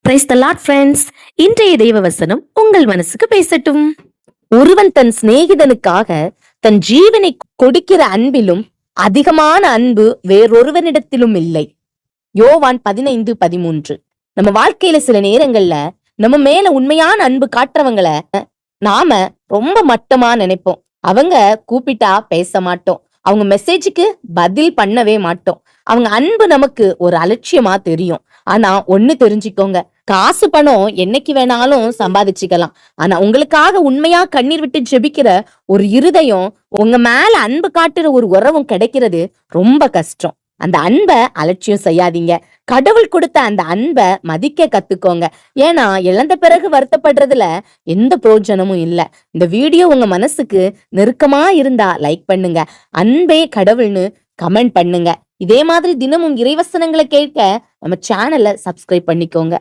Praise the Lord friends. இன்றைய தெய்வ வசனம் உங்கள் மனசுக்கு பேசட்டும். ஒருவன் தன் சிநேகிதனுக்காக தன் ஜீவனை கொடுக்கிற அன்பிலும் அதிகமான அன்பு வேறொருவனிடத்திலும் இல்லை. யோவான் 15:13. நம்ம வாழ்க்கையில சில நேரங்கள்ல நம்ம மேல உண்மையான அன்பு காட்டுறவங்கள நாம ரொம்ப மட்டமா நினைப்போம். அவங்க கூப்பிட்டா பேச மாட்டோம். அவங்க மெசேஜுக்கு பதில் பண்ணவே மாட்டோம். அவங்க அன்பு நமக்கு ஒரு அலட்சியமா தெரியும். ஆனா ஒண்ணு தெரிஞ்சுக்கோங்க, காசு பணம் என்னைக்கு வேணாலும் சம்பாதிச்சுக்கலாம். ஆனா உங்களுக்காக உண்மையா கண்ணீர் விட்டு ஜெபிக்கிற ஒரு இருதயம், உங்க மேல அன்பு காட்டுற ஒரு உறவும் கிடைக்கிறது ரொம்ப கஷ்டம். அந்த அன்பை அலட்சியம் செய்யாதீங்க. கடவுள் கொடுத்த அந்த அன்பை மதிக்க கத்துக்கோங்க. ஏன்னா இழந்த பிறகு வருத்தப்படுறதுல எந்த பிரயோஜனமும் இல்லை. இந்த வீடியோ உங்க மனசுக்கு நெருக்கமா இருந்தா லைக் பண்ணுங்க. அன்பே கடவுள்னு கமெண்ட் பண்ணுங்க. இதே மாதிரி தினமும் இறைவசனங்களை கேட்க நம்ம சேனலை சப்ஸ்கிரைப் பண்ணிக்கோங்க.